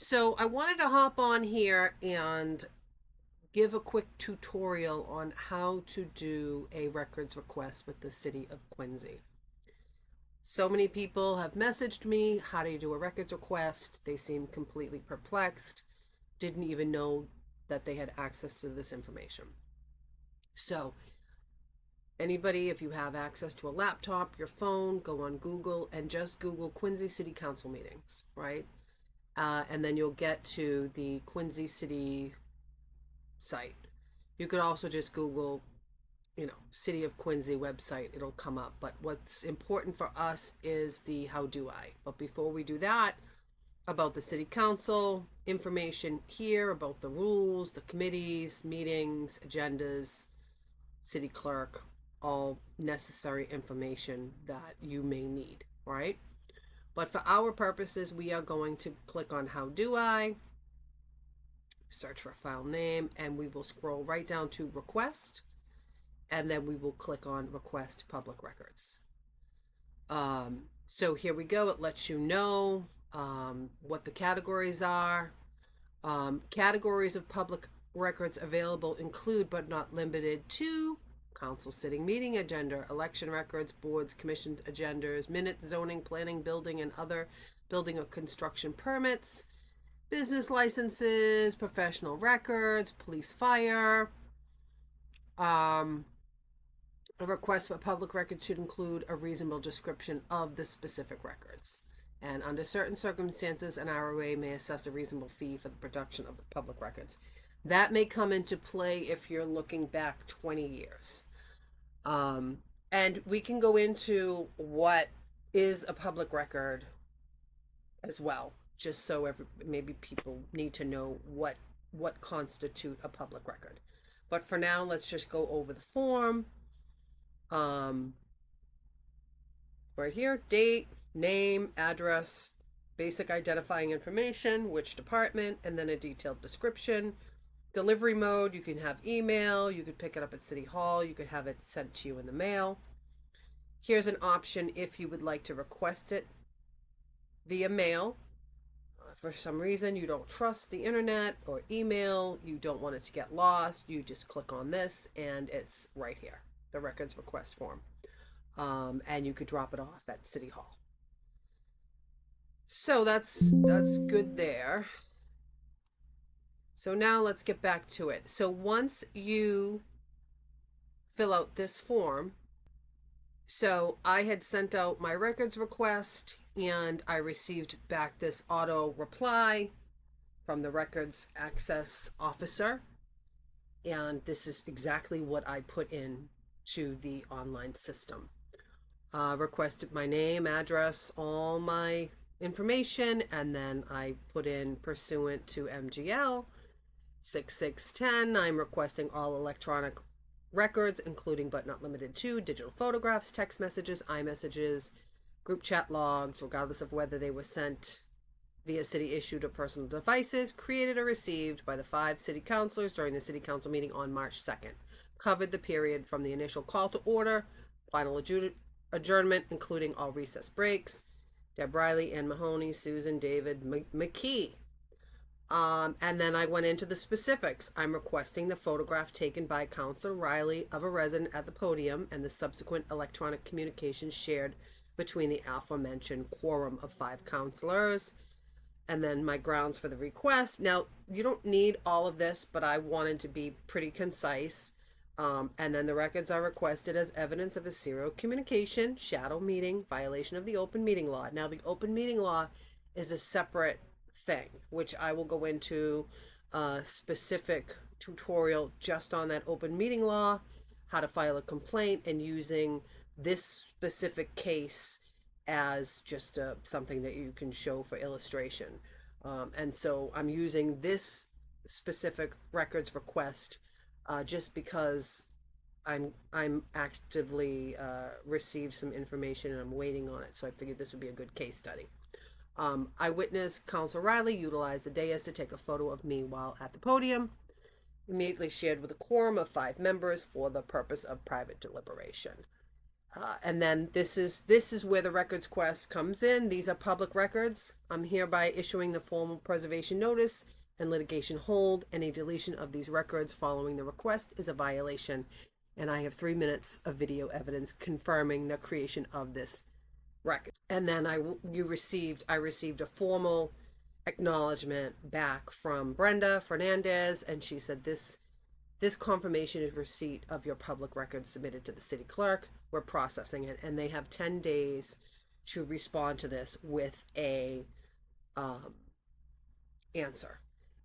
So I wanted to hop on here and give a quick tutorial on how to do a records request with the city of Quincy. So many people have messaged me, how do you do a records request? They seem completely perplexed, didn't even know that they had access to this information. So anybody, if you have access to a laptop, your phone, go on Google and just Google Quincy City Council meetings, right? And then you'll get to the Quincy City site. You could also just Google, City of Quincy website. It'll come up. But what's important for us is the how do I. But before we do that, about the city council, information here about the rules, the committees, meetings, agendas, city clerk, all necessary information that you may need, right? But for our purposes, we are going to click on how do I, search for a file name, and we will scroll right down to request, and then we will click on request public records. So here we go. It lets you know what the categories are. Categories of public records available include but not limited to council sitting meeting agenda, election records, boards, commissioned agendas, minutes, zoning, planning, building, and other building or construction permits, business licenses, professional records, police, fire. A request for public records should include a reasonable description of the specific records. And under certain circumstances, an ROA may assess a reasonable fee for the production of the public records. That may come into play if you're looking back 20 years. And we can go into what is a public record as well, just so maybe people need to know what constitute a public record. But for now, let's just go over the form. Right here, date, name, address, basic identifying information, which department, and then a detailed description. Delivery mode, you can have email, you could pick it up at City Hall, you could have it sent to you in the mail. Here's an option if you would like to request it via mail. For some reason you don't trust the internet or email, you don't want it to get lost, you just click on this and it's right here, the records request form. And you could drop it off at City Hall. So that's good there. So now let's get back to it. So once you fill out this form, so I had sent out my records request and I received back this auto reply from the records access officer. And this is exactly what I put in to the online system. Requested my name, address, all my information, and then I put in pursuant to MGL 6610. I'm requesting all electronic records, including but not limited to digital photographs, text messages, iMessages, group chat logs, regardless of whether they were sent via city issued or personal devices, created or received by the 5 city councilors during the city council meeting on March 2nd. Covered the period from the initial call to order, final adjournment, including all recess breaks. Deb Riley, Ann Mahoney, Susan, David, McKee. And then I went into the specifics. I'm requesting the photograph taken by Councilor Riley of a resident at the podium and the subsequent electronic communications shared between the aforementioned quorum of 5 councilors. And then my grounds for the request. Now, you don't need all of this, but I wanted to be pretty concise. And then the records are requested as evidence of a serial communication, shadow meeting, violation of the open meeting law. Now, the open meeting law is a separate thing, which I will go into a specific tutorial just on that open meeting law, how to file a complaint, and using this specific case as just something that you can show for illustration. And so I'm using this specific records request just because I'm actively received some information and I'm waiting on it. So I figured this would be a good case study. Eyewitness Councilor Riley utilized the dais to take a photo of me while at the podium, immediately shared with a quorum of 5 members for the purpose of private deliberation. And then this is where the records quest comes in. These are public records. I'm hereby issuing the formal preservation notice and litigation hold. Any deletion of these records following the request is a violation. And I have 3 minutes of video evidence confirming the creation of this record. And then I received a formal acknowledgement back from Brenda Fernandez, and she said this confirmation is receipt of your public record submitted to the city clerk. We're processing it, and they have 10 days to respond to this with a answer.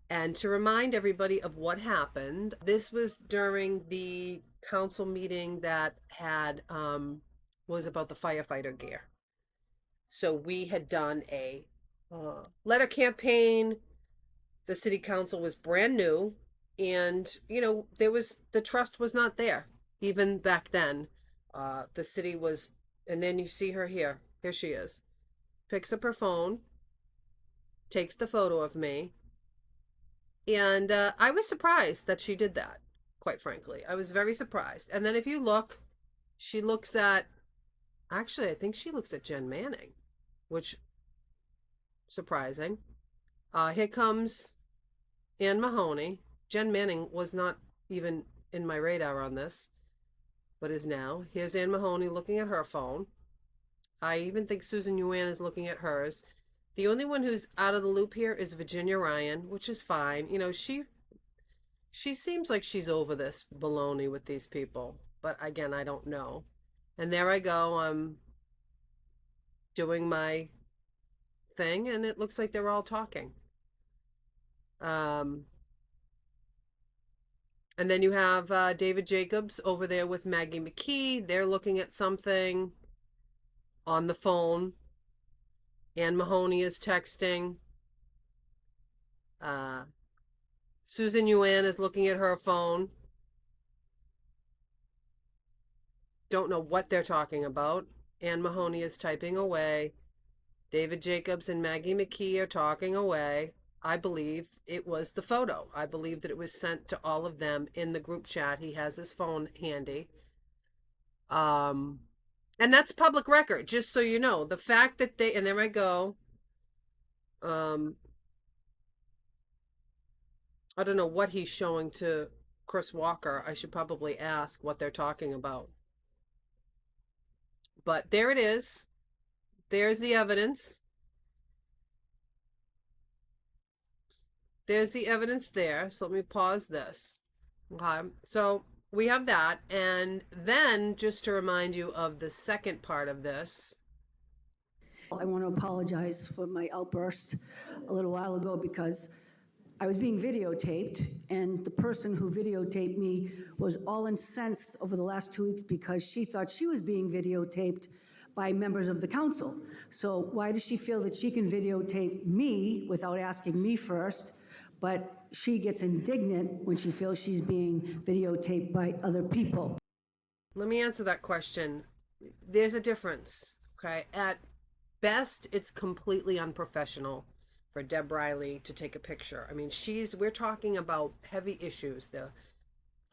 And to remind everybody of what happened, this was during the council meeting that had was about the firefighter gear. So we had done a letter campaign. The city council was brand new, and the trust was not there even back then. The city was, and then you see her here. Here she is. Picks up her phone, takes the photo of me, and I was surprised that she did that. Quite frankly, I was very surprised. And then if you look, she looks at. Actually, I think she looks at Jen Manning, which surprising. Here comes Ann Mahoney. Jen Manning was not even in my radar on this, but is now. Here's Ann Mahoney looking at her phone. I even think Susan Yuan is looking at hers. The only one who's out of the loop here is Virginia Ryan, which is fine. She seems like she's over this baloney with these people, but again, I don't know. And there I go. I'm doing my thing, and it looks like they're all talking. And then you have David Jacobs over there with Maggie McKee. They're looking at something on the phone. Ann Mahoney is texting. Susan Yuan is looking at her phone. Don't know what they're talking about. Ann Mahoney is typing away. David Jacobs and Maggie McKee are talking away. I believe it was the photo. I believe that it was sent to all of them in the group chat. He has his phone handy. And that's public record, just so you know. The fact that and there I go. I don't know what he's showing to Chris Walker. I should probably ask what they're talking about. But there it is. There's the evidence. There's the evidence there. So let me pause this. Okay. So we have that. And then just to remind you of the second part of this. I want to apologize for my outburst a little while ago because I was being videotaped, and the person who videotaped me was all incensed over the last 2 weeks because she thought she was being videotaped by members of the council. So why does she feel that she can videotape me without asking me first, but she gets indignant when she feels she's being videotaped by other people? Let me answer that question. There's a difference, okay? At best, it's completely unprofessional for Deb Riley to take a picture. I mean, we're talking about heavy issues. The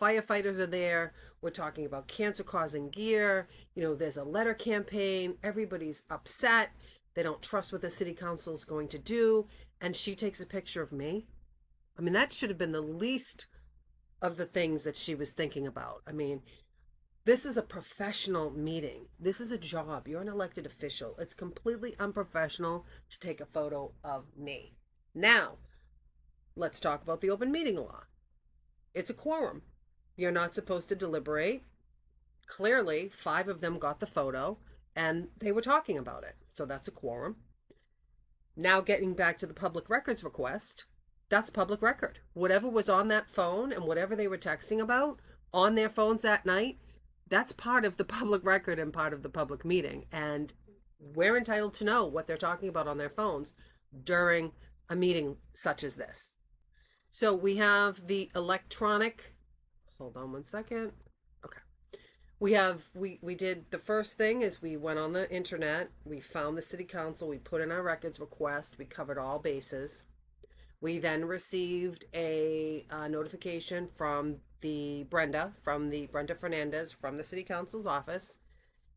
firefighters are there. We're talking about cancer-causing gear. There's a letter campaign. Everybody's upset. They don't trust what the city council is going to do. And she takes a picture of me. I mean, that should have been the least of the things that she was thinking about. I mean, this is a professional meeting. This is a job. You're an elected official. It's completely unprofessional to take a photo of me. Now, let's talk about the open meeting law. It's a quorum. You're not supposed to deliberate. Clearly, 5 of them got the photo, and they were talking about it. So that's a quorum. Now, getting back to the public records request, that's public record. Whatever was on that phone and whatever they were texting about on their phones that night, that's part of the public record and part of the public meeting. And we're entitled to know what they're talking about on their phones during a meeting such as this. So we have the electronic, hold on one second. Okay. We did the first thing is we went on the internet, we found the city council, we put in our records request, we covered all bases. We then received a notification from Brenda Fernandez from the city council's office.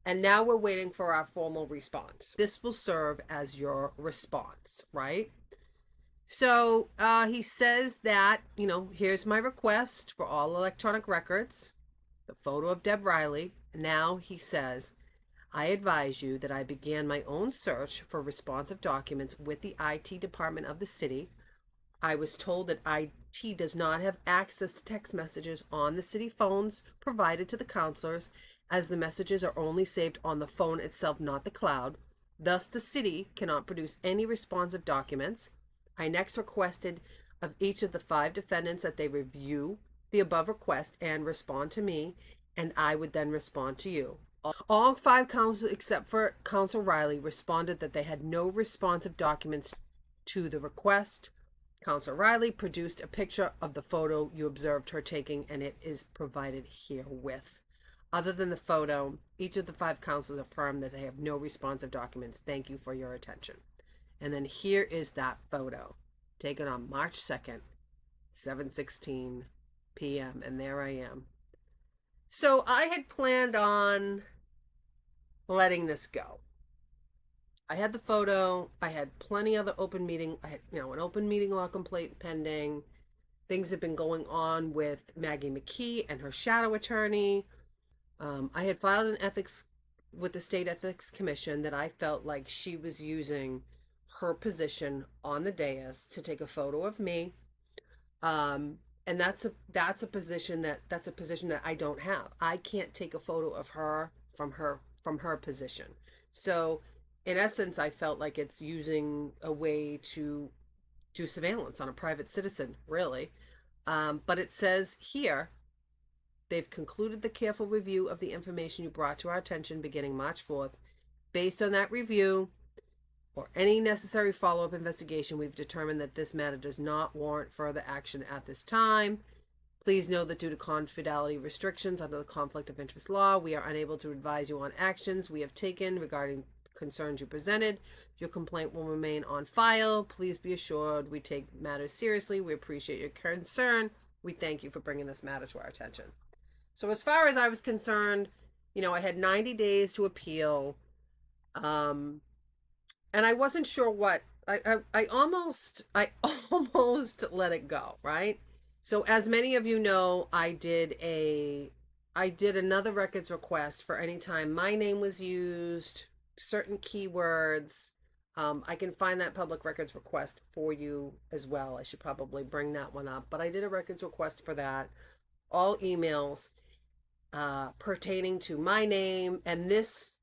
And now we're waiting for our formal response. This will serve as your response, right? So he says that, here's my request for all electronic records, the photo of Deb Riley. Now he says, I advise you that I began my own search for responsive documents with the IT department of the city. I was told that IT does not have access to text messages on the city phones provided to the counselors, as the messages are only saved on the phone itself, not the cloud. Thus, the city cannot produce any responsive documents. I next requested of each of the 5 defendants that they review the above request and respond to me, and I would then respond to you. All 5 counsels, except for Counsel Riley, responded that they had no responsive documents to the request. Counsel Riley produced a picture of the photo you observed her taking, and it is provided herewith. Other than the photo, each of the 5 counsels affirmed that they have no responsive documents. Thank you for your attention. And then here is that photo taken on March 2nd, 7:16 p.m. And there I am. So I had planned on letting this go. I had the photo. I had plenty of the open meeting. I had, an open meeting law complaint pending. Things have been going on with Maggie McKee and her shadow attorney. I had filed an ethics with the State Ethics Commission that I felt like she was using her position on the dais to take a photo of me. And that's a position that I don't have. I can't take a photo of her from her position. So in essence, I felt like it's using a way to do surveillance on a private citizen, really. But it says here, they've concluded the careful review of the information you brought to our attention beginning March 4th. Based on that review or any necessary follow-up investigation, we've determined that this matter does not warrant further action at this time. Please know that due to confidentiality restrictions under the Conflict of Interest law, we are unable to advise you on actions we have taken regarding concerns you presented. Your complaint will remain on file. Please be assured we take matters seriously. We appreciate your concern. We thank you for bringing this matter to our attention. So as far as I was concerned, I had 90 days to appeal. And I wasn't sure what I almost let it go, right? So as many of you know, I did another records request for any time my name was used, certain keywords. I can find that public records request for you as well. I should probably bring that one up, but I did a records request for that, all emails pertaining to my name, and this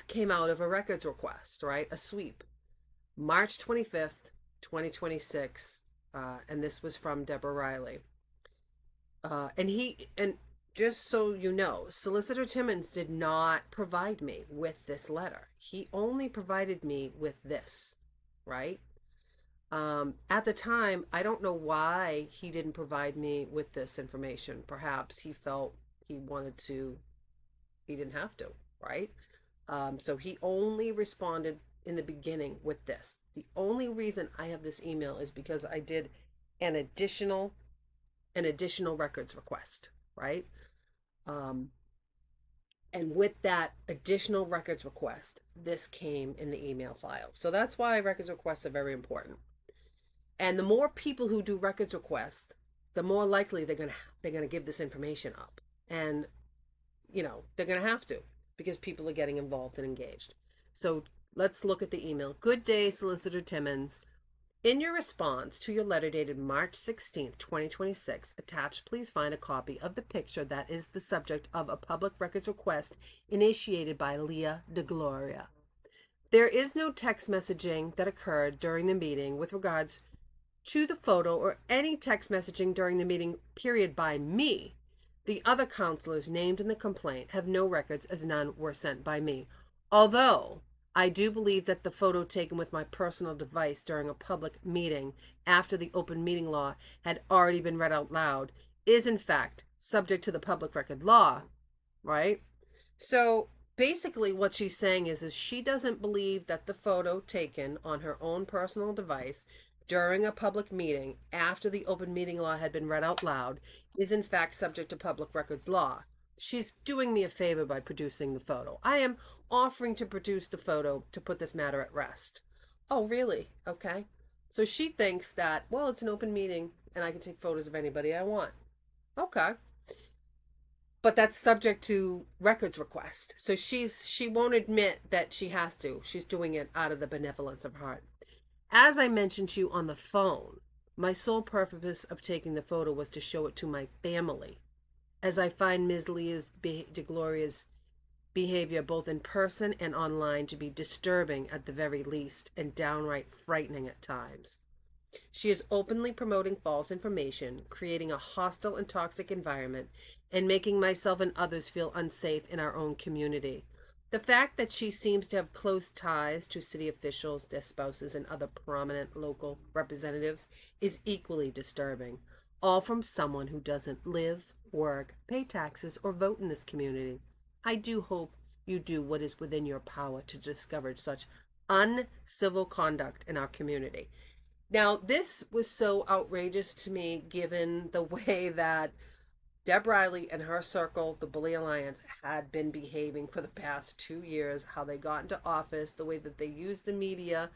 came out of a records request, right? A sweep, March 25th, 2026, and this was from Deb Riley. And just so you know, Solicitor Timmons did not provide me with this letter. He only provided me with this, right? At the time, I don't know why he didn't provide me with this information. Perhaps he felt he didn't have to, right? So he only responded in the beginning with this. The only reason I have this email is because I did an additional records request, right? And with that additional records request, this came in the email file. So that's why records requests are very important. And the more people who do records requests, the more likely they're gonna give this information up. And they're gonna have to, because people are getting involved and engaged. So let's look at the email. Good day, Solicitor Timmons. In your response to your letter dated March 16th, 2026, attached, please find a copy of the picture that is the subject of a public records request initiated by Leah DeGloria. There is no text messaging that occurred during the meeting with regards to the photo or any text messaging during the meeting period by me. The other counselors named in the complaint have no records, as none were sent by me. Although I do believe that the photo taken with my personal device during a public meeting after the open meeting law had already been read out loud is in fact subject to the public record law, right? So basically what she's saying is she doesn't believe that the photo taken on her own personal device during a public meeting after the open meeting law had been read out loud is in fact subject to public records law. she's doing me a favor by producing the photo. I am offering to produce the photo to put this matter at rest. Oh, really? Okay. So she thinks that, well, it's an open meeting and I can take photos of anybody I want. Okay. But that's subject to records request. So she won't admit that she has to. She's doing it out of the benevolence of her heart. As I mentioned to you on the phone, my sole purpose of taking the photo was to show it to my family, as I find Ms. Leah's DeGloria's behavior both in person and online to be disturbing at the very least and downright frightening at times. She is openly promoting false information, creating a hostile and toxic environment, and making myself and others feel unsafe in our own community. The fact that she seems to have close ties to city officials, their spouses, and other prominent local representatives is equally disturbing, all from someone who doesn't live, work, pay taxes, or vote in this community. I do hope you do what is within your power to discover such uncivil conduct in our community. Now, this was so outrageous to me given the way that Deb Riley and her circle, the Bully Alliance, had been behaving for the past 2 years, how they got into office, the way that they used the media,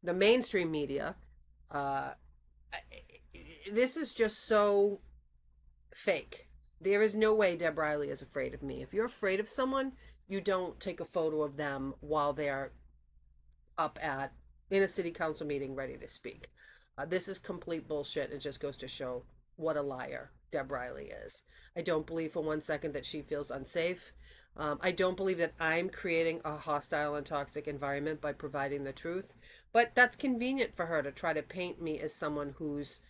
the mainstream media. Uh, this is just so fake. There is no way Deb Riley is afraid of me. If you're afraid of someone, you don't take a photo of them while they're up at in a city council meeting ready to speak. This is complete bullshit. It just goes to show what a liar Deb Riley is. I don't believe for 1 second that she feels unsafe. I don't believe that I'm creating a hostile and toxic environment by providing the truth. But that's convenient for her to try to paint me as someone who's,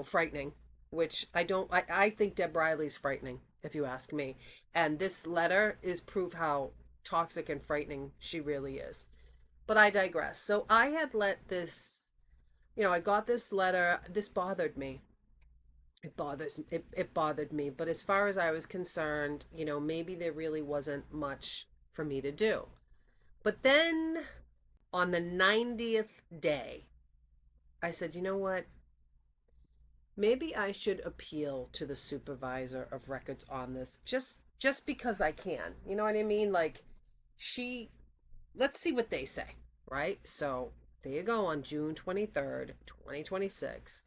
frightening, which I don't. I think Deb Riley's frightening, if you ask me. And this letter is proof how toxic and frightening she really is. But I digress. So I had let this, I got this letter. This bothered me. It bothered me. But as far as I was concerned, maybe there really wasn't much for me to do. But then on the 90th day, I said, you know what? Maybe I should appeal to the supervisor of records on this just because I can. You know what I mean? Like she let's see what they say, right? So there you go. On June 23rd, 2026,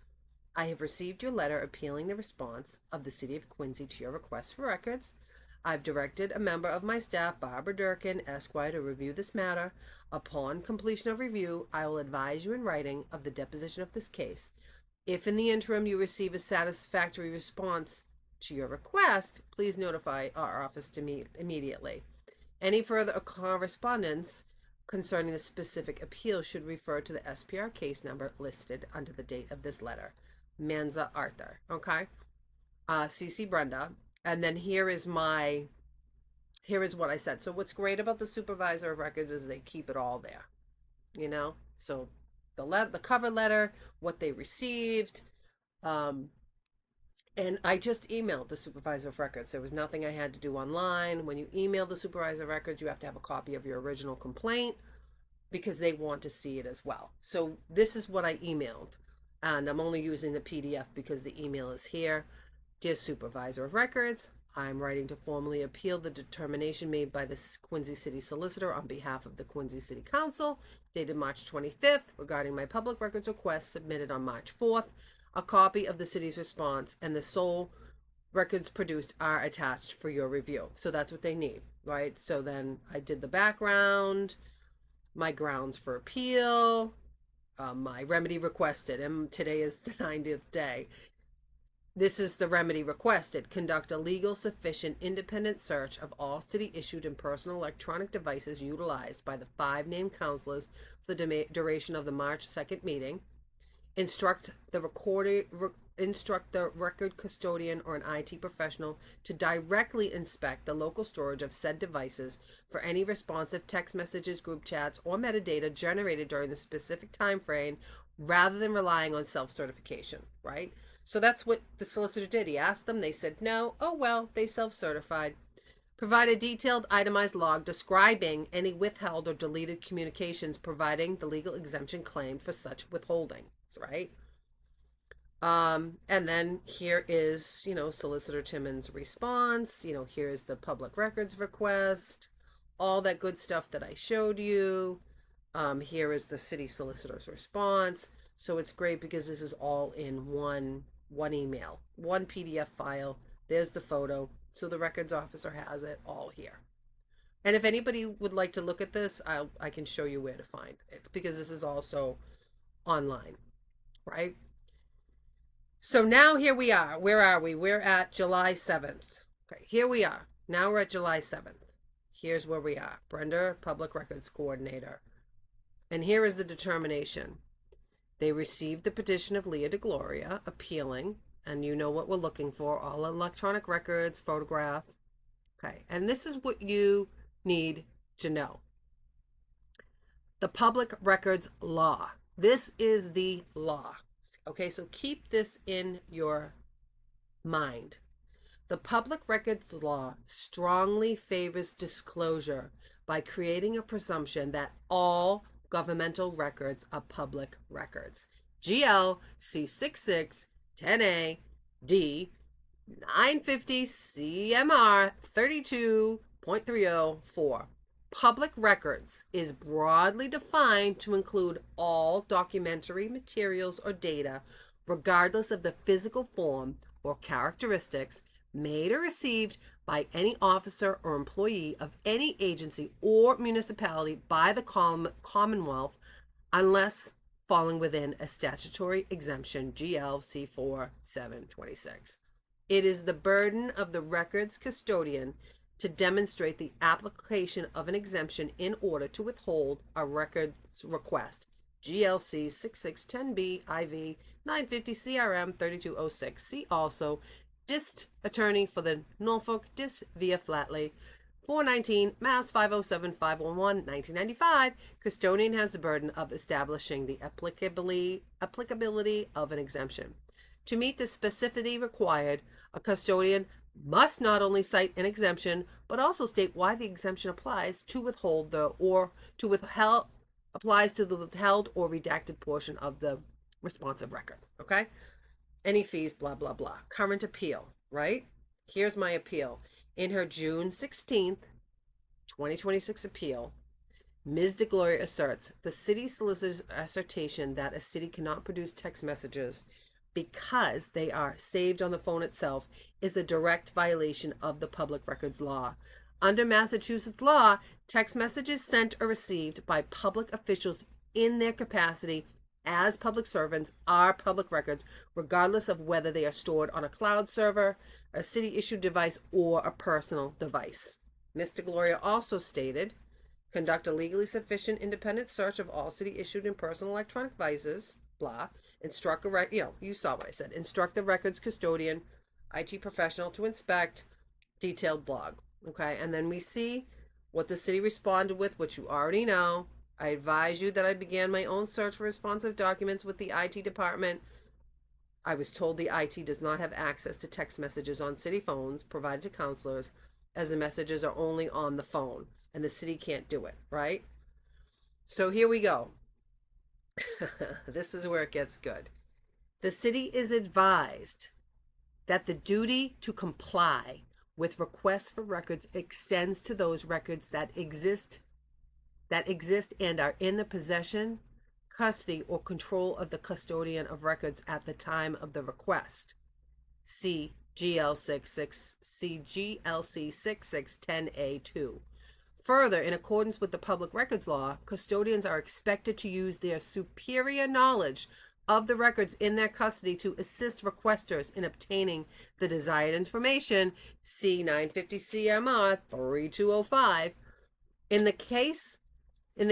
I have received your letter appealing the response of the City of Quincy to your request for records. I've directed a member of my staff, Barbara Durkin, Esquire, to review this matter. Upon completion of review, I will advise you in writing of the deposition of this case. If in the interim you receive a satisfactory response to your request, please notify our office to me immediately. Any further correspondence concerning the specific appeal should refer to the SPR case number listed under the date of this letter. Manza Arthur. Okay? CC Brenda. And then here is what I said. So what's great about the supervisor of records is they keep it all there. So the cover letter, what they received, and I just emailed the supervisor of records. There was nothing I had to do online. When you email the supervisor of records, you have to have a copy of your original complaint because they want to see it as well. So this is what I emailed, and I'm only using the PDF because the email is here. Dear supervisor of records, I'm writing to formally appeal the determination made by the Quincy City Solicitor on behalf of the Quincy City Council, dated March 25th, regarding my public records request submitted on March 4th. A copy of the city's response and the sole records produced are attached for your review. So that's what they need, right? So then I did the background, my grounds for appeal, my remedy requested, and today is the 90th day. This is the remedy requested. Conduct a legal, sufficient, independent search of all city-issued and personal electronic devices utilized by the 5 named counselors for the duration of the March 2nd meeting. Instruct the record custodian or an IT professional to directly inspect the local storage of said devices for any responsive text messages, group chats, or metadata generated during the specific time frame, rather than relying on self-certification, right? So that's what the solicitor did. He asked them, they said no. Oh well, they self-certified. Provide a detailed itemized log describing any withheld or deleted communications, providing the legal exemption claimed for such withholding, right? And then here is, Solicitor Timmons' response. Here's the public records request, all that good stuff that I showed you. Here is the city solicitor's response. So it's great because this is all in one email, one PDF file. There's the photo. So the records officer has it all here. And if anybody would like to look at this, I can show you where to find it because this is also online, right? So now here we are. Where are we? We're at July 7th. Okay, here we are. Now we're at July 7th. Here's where we are. Brenda, Public Records Coordinator. And here is the determination. They received the petition of Leah DeGloria appealing, and you know what we're looking for, all electronic records, photograph. Okay, and this is what you need to know. The public records law. This is the law. Okay, so keep this in your mind. The public records law strongly favors disclosure by creating a presumption that all governmental records are public records. GL C66 10A D 950 CMR 32.304. Public records is broadly defined to include all documentary materials or data, regardless of the physical form or characteristics, made or received by any officer or employee of any agency or municipality by the Commonwealth, unless falling within a statutory exemption, GL C4 726. It is the burden of the records custodian to demonstrate the application of an exemption in order to withhold a records request. GLC 6610B IV 950 CRM 3206. See also Dist Attorney for the Norfolk Dist via Flatley 419 Mass 507 511 1995. Custodian has the burden of establishing the applicability of an exemption. To meet the specificity required, a custodian must not only cite an exemption, but also state why the exemption applies to withheld or redacted portion of the responsive record. Okay? Any fees, blah, blah, blah. Current appeal, right? Here's my appeal. In her June 16th, 2026 appeal, Ms. DeGloria asserts the city solicitor's assertion that a city cannot produce text messages because they are saved on the phone itself is a direct violation of the public records law. Under Massachusetts law, text messages sent or received by public officials in their capacity as public servants are public records, regardless of whether they are stored on a cloud server, a city-issued device, or a personal device. Ms. DeGloria also stated, conduct a legally sufficient independent search of all city-issued and personal electronic devices, blah, instruct you saw what I said, instruct the records custodian, IT professional to inspect, detailed blog. Okay, and then we see what the city responded with, which you already know. I advise you that I began my own search for responsive documents with the IT department. I was told the IT does not have access to text messages on city phones provided to counselors, as the messages are only on the phone, and the city can't do it, right? So here we go. This is where it gets good. The city is advised that the duty to comply with requests for records extends to those records that exist and are in the possession, custody, or control of the custodian of records at the time of the request. See GLC 6610A2. Further, in accordance with the public records law, custodians are expected to use their superior knowledge of the records in their custody to assist requesters in obtaining the desired information. See 950 CMR 3205. In the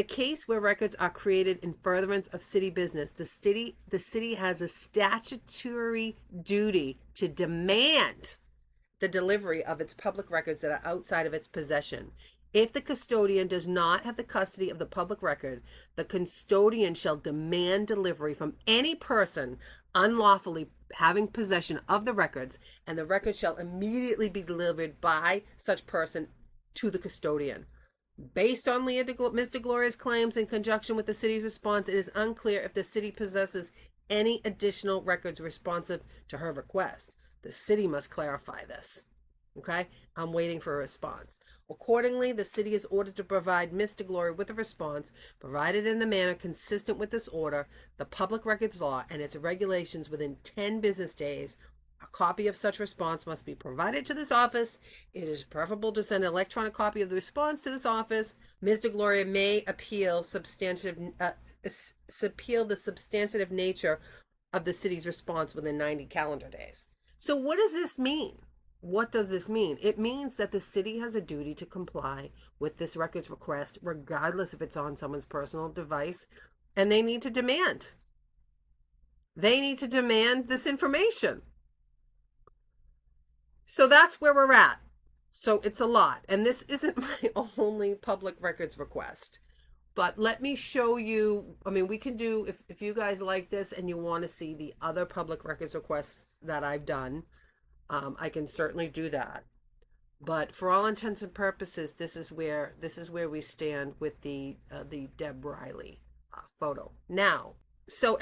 case where records are created in furtherance of city business, the city has a statutory duty to demand the delivery of its public records that are outside of its possession. If the custodian does not have the custody of the public record, the custodian shall demand delivery from any person unlawfully having possession of the records, and the record shall immediately be delivered by such person to the custodian. Based on Ms. DeGloria's claims in conjunction with the city's response, it is unclear if the city possesses any additional records responsive to her request. The city must clarify this. Okay? I'm waiting for a response. Accordingly, the city is ordered to provide Ms. DeGloria with a response, provided in the manner consistent with this order, the public records law, and its regulations within 10 business days. A copy of such response must be provided to this office. It is preferable to send an electronic copy of the response to this office. Ms. DeGloria may appeal the substantive nature of the city's response within 90 calendar days. So what does this mean? What does this mean? It means that the city has a duty to comply with this records request, regardless if it's on someone's personal device, and they need to demand. They need to demand this information. So that's where we're at. So it's a lot. And this isn't my only public records request. But let me show you, I mean, we can do, if you guys like this and you want to see the other public records requests that I've done, I can certainly do that. But for all intents and purposes, this is where we stand with the Deb Riley photo. Now, so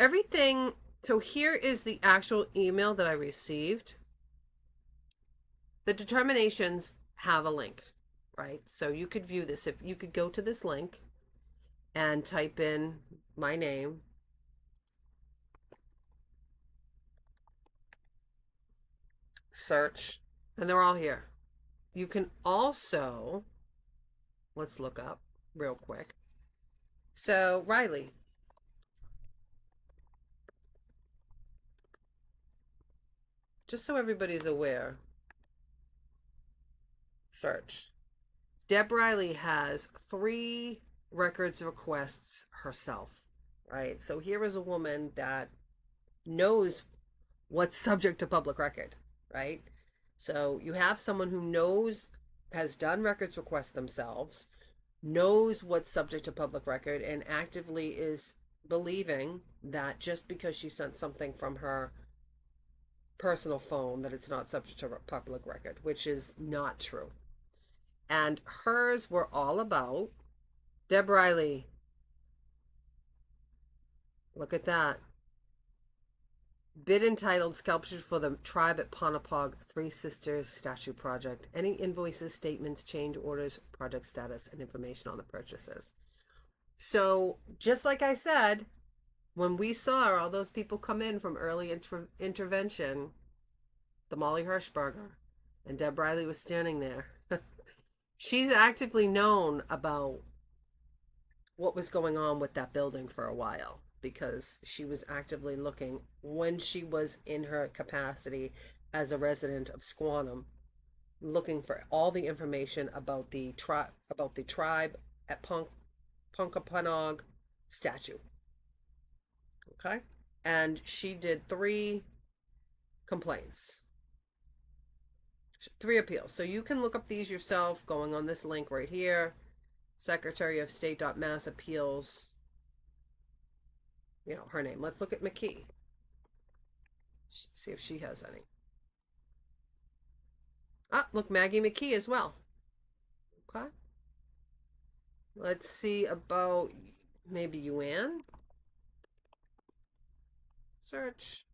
here is the actual email that I received. The determinations have a link, right? So you could view this. If you could go to this link and type in my name, search, and they're all here. You can also, let's look up real quick. So Riley, just so everybody's aware, search. Deb Riley has 3 records requests herself, right? So here is a woman that knows what's subject to public record, right? So you have someone who knows, has done records requests themselves, knows what's subject to public record, and actively is believing that just because she sent something from her personal phone that it's not subject to public record, which is not true. And hers were all about Deb Riley. Look at that. Bid entitled Sculpture for the Tribe at Ponapog Three Sisters Statue Project. Any invoices, statements, change orders, project status, and information on the purchases. So, just like I said, when we saw all those people come in from early intervention, the Molly Hirschberger, and Deb Riley was standing there. She's actively known about what was going on with that building for a while, because she was actively looking when she was in her capacity as a resident of Squantum, looking for all the information about the tribe at Punkapanog statue. Okay? And she did 3 complaints. 3 appeals. So you can look up these yourself going on this link right here. Secretary of State Mass Appeals. You know, her name. Let's look at McKee. See if she has any. Ah, look, Maggie McKee as well. Okay. Let's see about maybe Yuan. Search.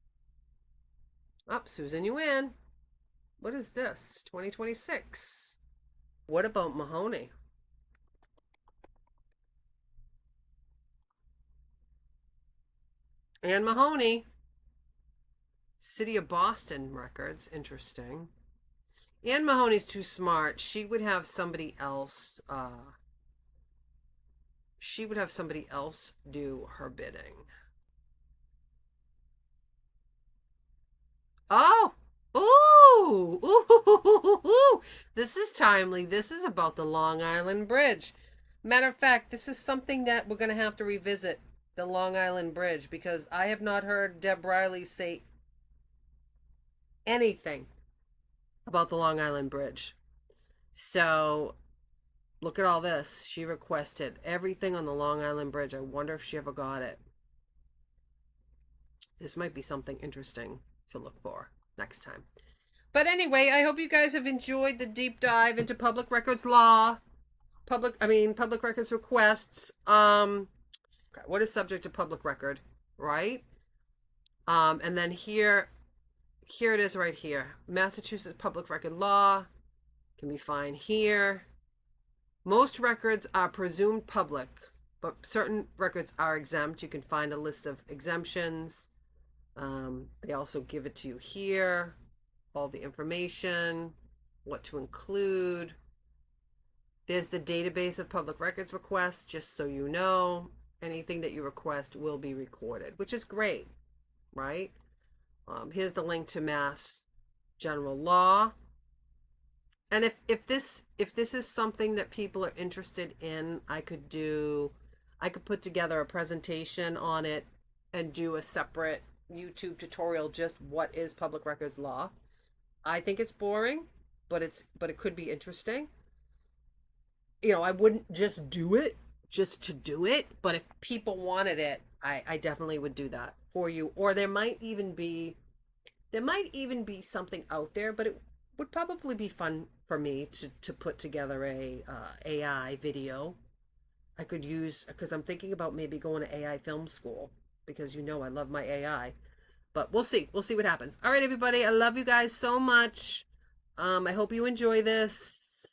Ah, Susan Yuan. What is this? 2026. What about Mahoney? Ann Mahoney. City of Boston records. Interesting. Ann Mahoney's too smart. She would have somebody else do her bidding. Oh! Ooh! Ooh! This is timely. This is about the Long Island Bridge. Matter of fact, this is something that we're going to have to revisit, the Long Island Bridge, because I have not heard Deb Riley say anything about the Long Island Bridge. So, look at all this. She requested everything on the Long Island Bridge. I wonder if she ever got it. This might be something interesting to look for next time. But anyway, I hope you guys have enjoyed the deep dive into public records law, public records requests. What is subject to public record, right? And then here it is right here. Massachusetts public record law can be found here. Most records are presumed public, but certain records are exempt. You can find a list of exemptions. They also give it to you here, all the information, what to include. There's the database of public records requests, just so you know. Anything that you request will be recorded, which is great, right? Here's the link to Mass General Law. And if this is something that people are interested in, I could put together a presentation on it and do a separate YouTube tutorial, just what is public records law. I think it's boring, but it could be interesting. You know, I wouldn't just do it just to do it, but if people wanted it, I definitely would do that for you. Or there might even be something out there, but it would probably be fun for me to put together a AI video. I could use, because I'm thinking about maybe going to AI film school, because you know I love my AI. But we'll see. We'll see what happens. All right, everybody. I love you guys so much. I hope you enjoy this.